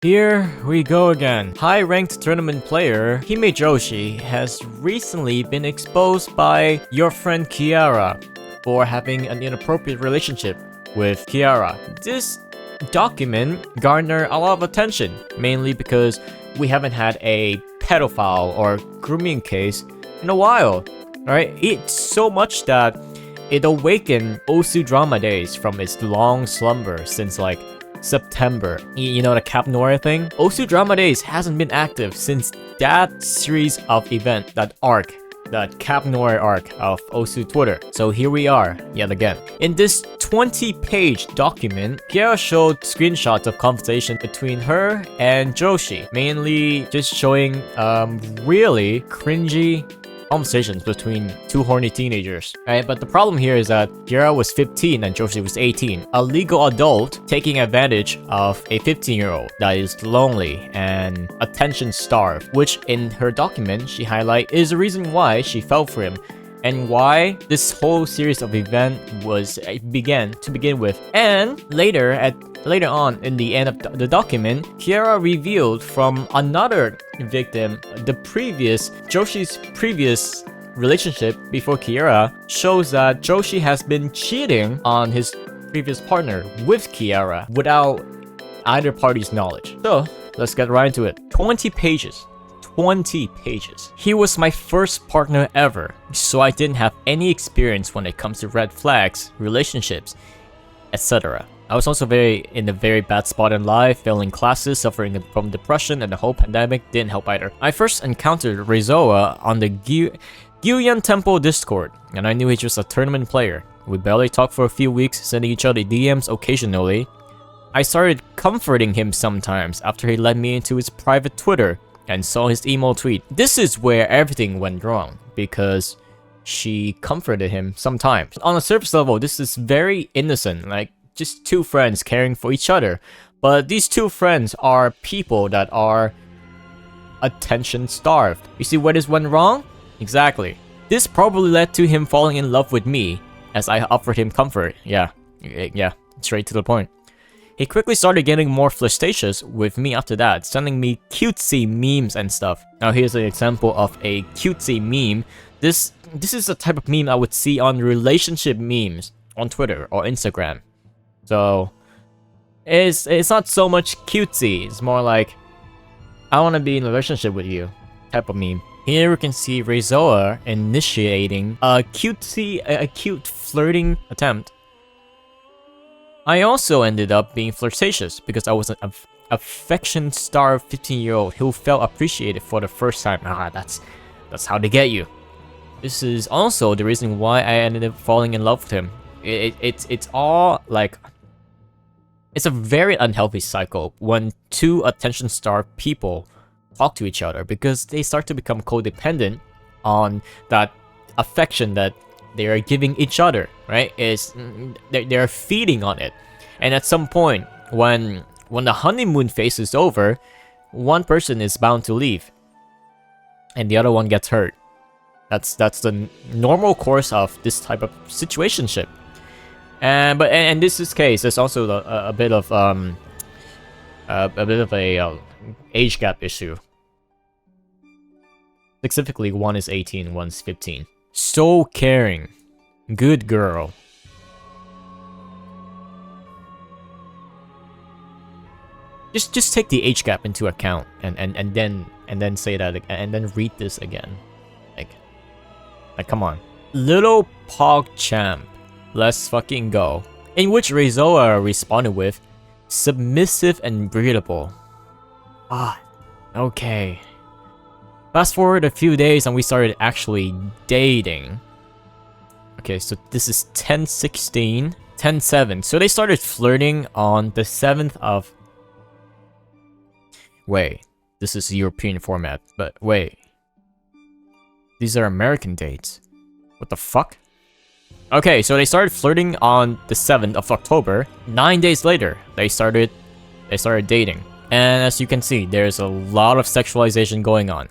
Here we go again. High-ranked tournament player Hime Joshi has recently been exposed by your friend Kiara for having an inappropriate relationship with Kiara. This document garnered a lot of attention, mainly because we haven't had a pedophile or grooming case in a while, right? It's so much that it awakened Osu drama days from its long slumber since like September. You know the Cap Noir thing? Osu Drama Days hasn't been active since that series of event, that arc, that Cap Noir arc of Osu Twitter. So here we are, yet again. In this 20-page document, Kiara showed screenshots of conversation between her and Joshi, mainly just showing really cringy conversations between two horny teenagers, right? But the problem here is that Kiara was 15 and Joshi was 18. A legal adult taking advantage of a 15-year-old that is lonely and attention-starved, which in her document she highlights is the reason why she fell for him and why this whole series of events began to begin with. And later on in the end of the document, Kiara revealed from another victim Joshi's previous relationship before Kiara shows that Joshi has been cheating on his previous partner with Kiara without either party's knowledge. So let's get right into it. 20 pages. 20 pages. He was my first partner ever, so I didn't have any experience when it comes to red flags, relationships, etc. I was also in a very bad spot in life, failing classes, suffering from depression, and the whole pandemic didn't help either. I first encountered Reizoa on the Gyuyan Temple Discord, and I knew he was a tournament player. We barely talked for a few weeks, sending each other DMs occasionally. I started comforting him sometimes after he let me into his private Twitter and saw his emo tweet. This is where everything went wrong, because she comforted him sometimes. On a surface level, this is very innocent, like just two friends caring for each other. But these two friends are people that are attention starved. You see where this went wrong? Exactly. This probably led to him falling in love with me as I offered him comfort. Yeah, straight to the point. He quickly started getting more flirtatious with me after that, sending me cutesy memes and stuff. Now here's an example of a cutesy meme. This is the type of meme I would see on relationship memes on Twitter or Instagram. So it's not so much cutesy, it's more like I want to be in a relationship with you type of meme. Here we can see Reizoa initiating a cute flirting attempt. I also ended up being flirtatious because I was an affection-starved 15-year-old who felt appreciated for the first time. That's how they get you. This is also the reason why I ended up falling in love with him. It's all like, it's a very unhealthy cycle when two attention-starved people talk to each other because they start to become codependent on that affection that they are giving each other, right? They're feeding on it, and at some point, when the honeymoon phase is over, one person is bound to leave, and the other one gets hurt. That's the normal course of this type of situationship. And this is case, there's also a bit of a age gap issue. Specifically, one is 18, one's 15. So caring. Good girl. Just take the age gap into account and then say that and then read this again. Like come on. Little Pog Champ. Let's fucking go. In which Reizoa responded with submissive and breathable. Okay. Fast forward a few days and we started actually dating. Okay, so this is 10/16, 10/7. So they started flirting on the 7th of... Wait, this is European format, but wait. These are American dates. What the fuck? Okay, so they started flirting on the 7th of October. 9 days later, they started dating. And as you can see, there's a lot of sexualization going on.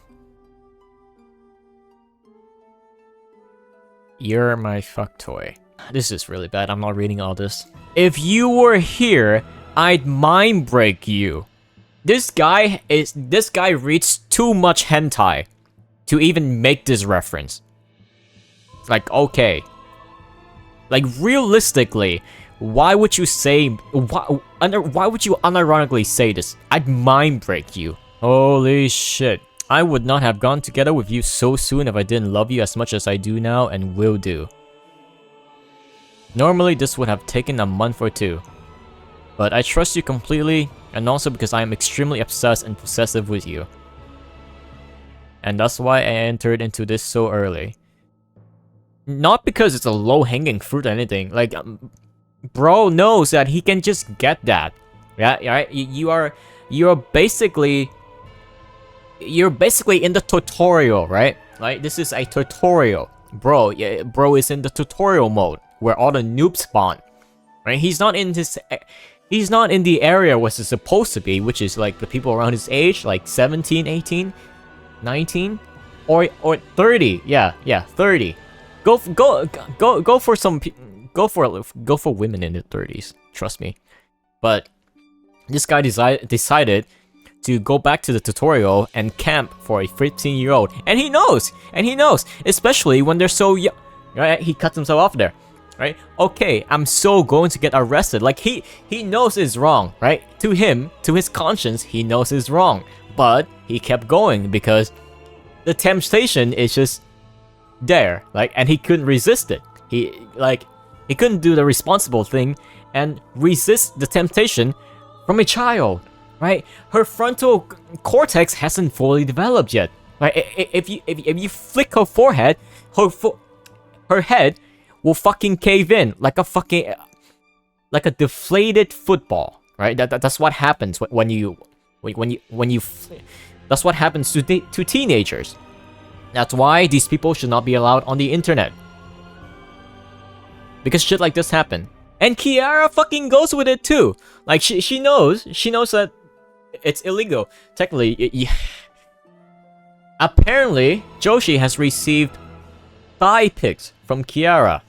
You're my fuck toy. This is really bad. I'm not reading all this. If you were here, I'd mind break you. This guy reads too much hentai to even make this reference. Like, okay. Like, realistically, why would you say... Why would you unironically say this? I'd mind break you. Holy shit. I would not have gone together with you so soon if I didn't love you as much as I do now and will do. Normally, this would have taken a month or two. But I trust you completely, and also because I am extremely obsessed and possessive with you. And that's why I entered into this so early. Not because it's a low-hanging fruit or anything. Like, bro knows that he can just get that. Yeah, right? You're basically in the tutorial, right? Like, this is a tutorial. Bro is in the tutorial mode where all the noobs spawn. Right? He's not in the area where he's supposed to be, which is like the people around his age, like 17, 18, 19, or 30. Yeah, 30. Go for women in their 30s. Trust me. But this guy decided to go back to the tutorial and camp for a 15-year-old, and he knows, especially when they're so young. Right? He cuts himself off there. Right? Okay, I'm so going to get arrested. Like, he knows it's wrong, right? To him, to his conscience, he knows it's wrong. But he kept going because the temptation is just there. Like, and he couldn't resist it. He couldn't do the responsible thing and resist the temptation from a child, right? Her frontal cortex hasn't fully developed yet. Right? If you flick her forehead, her head will fucking cave in like a deflated football, right? That's what happens when you that's what happens to teenagers. That's why these people should not be allowed on the internet, because shit like this happen. And Kiara fucking goes with it too. Like, she knows that it's illegal technically. Apparently Joshi has received thigh pics from Kiara.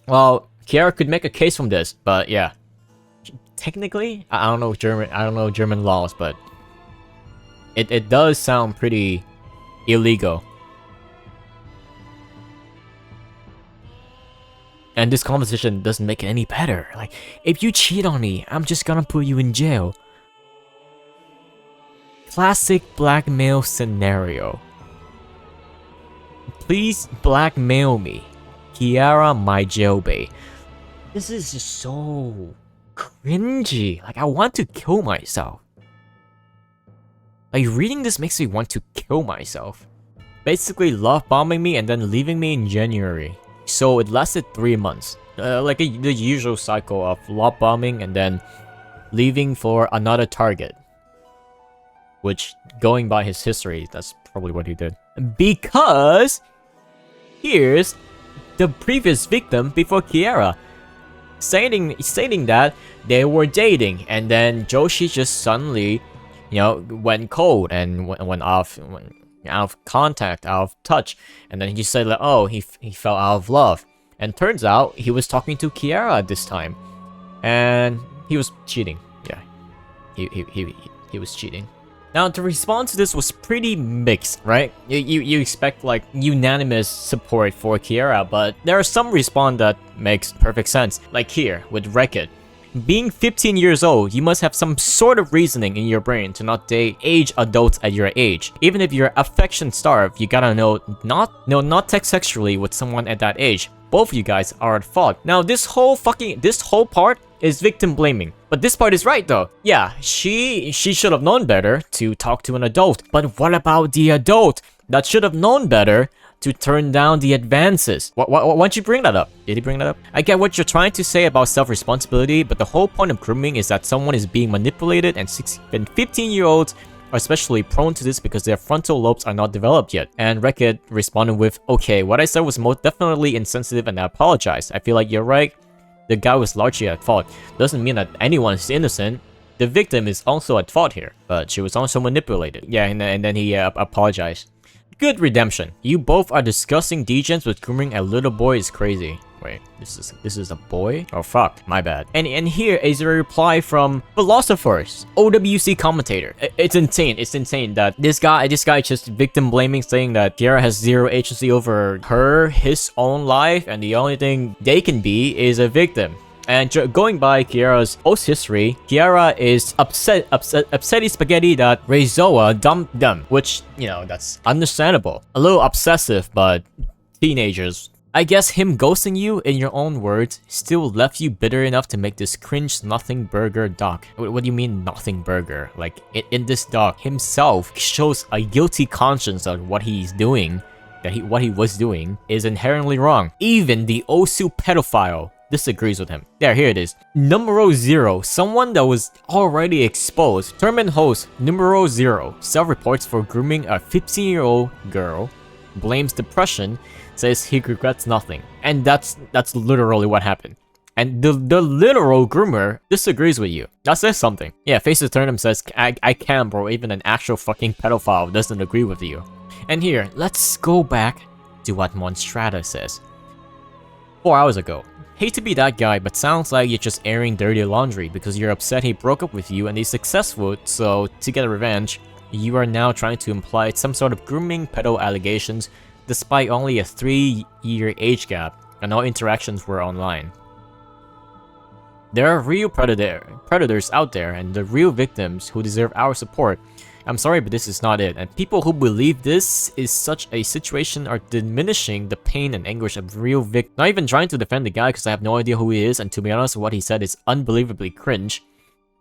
Well, Kiara could make a case from this, but yeah. Technically, I don't know German laws, but it does sound pretty illegal. And this conversation doesn't make it any better. Like, if you cheat on me, I'm just gonna put you in jail. Classic blackmail scenario. Please blackmail me. Kiara, my jailbait. This is just so cringy. Like, I want to kill myself. Like, reading this makes me want to kill myself. Basically love bombing me and then leaving me in January. So it lasted 3 months. Like the usual cycle of love bombing and then leaving for another target. Which, going by his history, that's probably what he did. Because here's the previous victim before Kiara, stating that they were dating, and then Joshi just suddenly, went cold and went out of contact, out of touch, and then he said like, oh, he fell out of love, and turns out he was talking to Kiara at this time, and he was cheating. Yeah, he was cheating. Now, the response to this was pretty mixed, right? You expect, like, unanimous support for Kiara, but there are some response that makes perfect sense. Like here, with Wreck-It. Being 15 years old, you must have some sort of reasoning in your brain to not date age adults at your age. Even if you're affection-starved, you gotta not text sexually with someone at that age. Both of you guys are at fault. Now, this whole part is victim blaming. But this part is right though. Yeah, she should have known better to talk to an adult. But what about the adult that should have known better to turn down the advances? Why don't you bring that up? Did he bring that up? I get what you're trying to say about self-responsibility, but the whole point of grooming is that someone is being manipulated, and 15-year-olds are especially prone to this because their frontal lobes are not developed yet. And Wreck-It responded with, okay, what I said was most definitely insensitive and I apologize. I feel like you're right. The guy was largely at fault. Doesn't mean that anyone is innocent. The victim is also at fault here, but she was also manipulated. Yeah, and then he apologized. Good redemption. You both are discussing degens, but grooming a little boy is crazy. Wait, this is a boy? Oh fuck, my bad. And here is a reply from philosophers, OWC commentator. It's insane that this guy just victim blaming, saying that Kiara has zero agency over his own life, and the only thing they can be is a victim. And going by Kiara's post history, Kiara is upsetty spaghetti that Reizoa dumped them, which, you know, that's understandable. A little obsessive, but teenagers. I guess him ghosting you, in your own words, still left you bitter enough to make this cringe nothing burger doc. What do you mean nothing burger? Like, in this doc, himself shows a guilty conscience of what he's doing, what he was doing, is inherently wrong. Even the Osu pedophile disagrees with him. There, here it is. Numero 0, someone that was already exposed. Tournament host Numero 0 self-reports for grooming a 15-year-old girl, blames depression, says he regrets nothing. And that's literally what happened. And the literal groomer disagrees with you. That says something. Yeah, Face the Turnip says, I can, bro. Even an actual fucking pedophile doesn't agree with you. And here, let's go back to what Monstrata says. 4 hours ago. Hate to be that guy, but sounds like you're just airing dirty laundry because you're upset he broke up with you and he's successful, so to get revenge, you are now trying to imply some sort of grooming pedo allegations despite only a 3-year age gap and all interactions were online. There are real predators out there and the real victims who deserve our support. I'm sorry, but this is not it, and people who believe this is such a situation are diminishing the pain and anguish of real victims. Not even trying to defend the guy because I have no idea who he is, and to be honest, what he said is unbelievably cringe.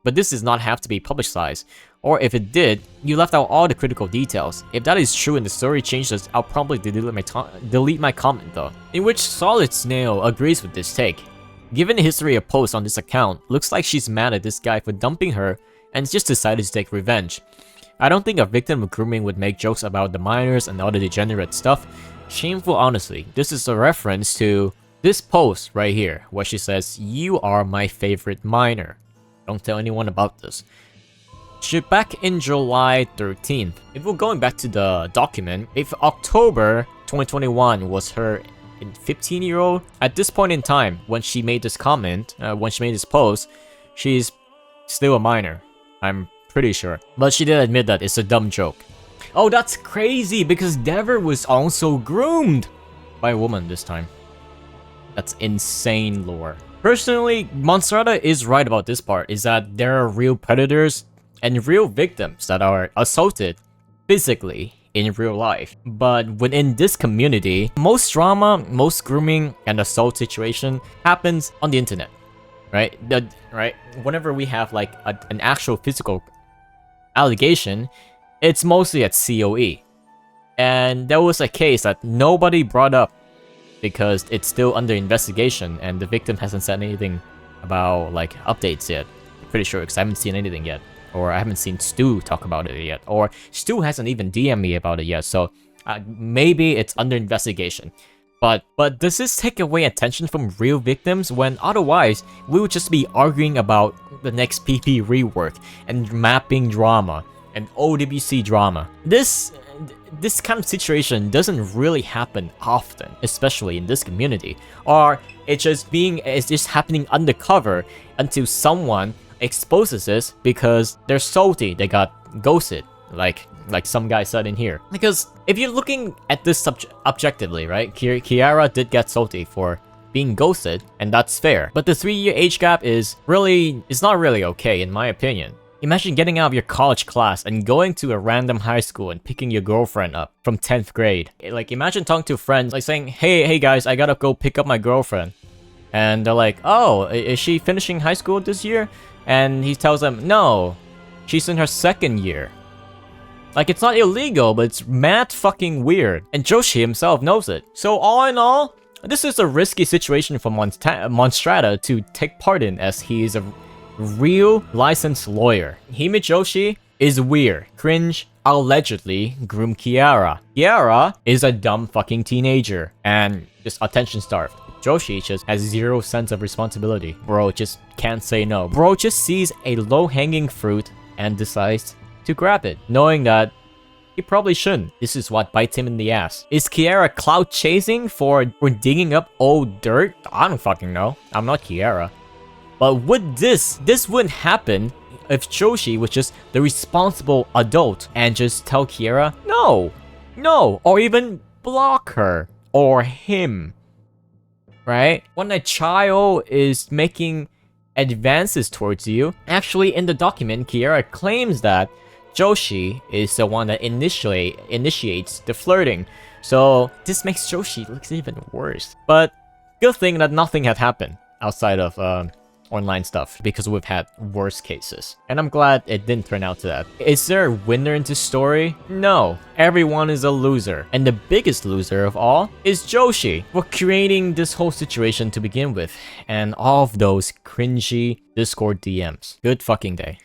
But this does not have to be publicized, or if it did, you left out all the critical details. If that is true and the story changes, I'll probably delete my comment though. In which Solid Snail agrees with this take. Given the history of posts on this account, looks like she's mad at this guy for dumping her and just decided to take revenge. I don't think a victim of grooming would make jokes about the minors and all the degenerate stuff. Shameful, honestly. This is a reference to this post right here, where she says, "You are my favorite minor. Don't tell anyone about this." Back in July 13th. If we're going back to the document, if October 2021 was her 15-year-old, at this point in time, when she made this comment, when she made this post, she's still a minor. I'm pretty sure. But she did admit that it's a dumb joke. Oh, that's crazy because Dever was also groomed by a woman this time. That's insane lore. Personally, Monstrata is right about this part, is that there are real predators and real victims that are assaulted physically in real life. But within this community, most drama, most grooming and assault situation happens on the internet. Right? Whenever we have like an actual physical allegation, it's mostly at COE. And there was a case that nobody brought up because it's still under investigation and the victim hasn't said anything about like updates yet. I'm pretty sure because I haven't seen anything yet. Or I haven't seen Stu talk about it yet. Or Stu hasn't even DM'd me about it yet. So maybe it's under investigation. But does this take away attention from real victims when otherwise we would just be arguing about the next PP rework and mapping drama and OWC drama? This kind of situation doesn't really happen often, especially in this community. Or it's just happening undercover until someone exposes this because they're salty they got ghosted. Like some guy said in here. Because if you're looking at this objectively, right? Kiara did get salty for being ghosted, and that's fair. But the 3-year age gap is not really okay in my opinion. Imagine getting out of your college class and going to a random high school and picking your girlfriend up from 10th grade. Like imagine talking to friends, like saying, hey guys, I gotta go pick up my girlfriend. And they're like, oh, is she finishing high school this year? And he tells them, no, she's in her 2nd year. Like, it's not illegal, but it's mad fucking weird. And Joshi himself knows it. So all in all, this is a risky situation for Monstrata to take part in, as he is a real licensed lawyer. Hime Joshi is weird, cringe, allegedly groom Kiara. Kiara is a dumb fucking teenager and just attention starved. Joshi just has zero sense of responsibility. Bro just can't say no. Bro just sees a low-hanging fruit and decides to grab it, knowing that He probably shouldn't. This is what bites him in the ass. Is Kiara clout chasing for digging up old dirt? I don't fucking know. I'm not Kiara. But would this wouldn't happen if Joshi was just the responsible adult and just tell Kiara, no, or even block her or him, right? When a child is making advances towards you, actually in the document, Kiara claims that Joshi is the one that initiates the flirting. So this makes Joshi look even worse. But good thing that nothing had happened outside of online stuff, because we've had worse cases. And I'm glad it didn't turn out to that. Is there a winner in this story? No. Everyone is a loser. And the biggest loser of all is Joshi for creating this whole situation to begin with. And all of those cringy Discord DMs. Good fucking day.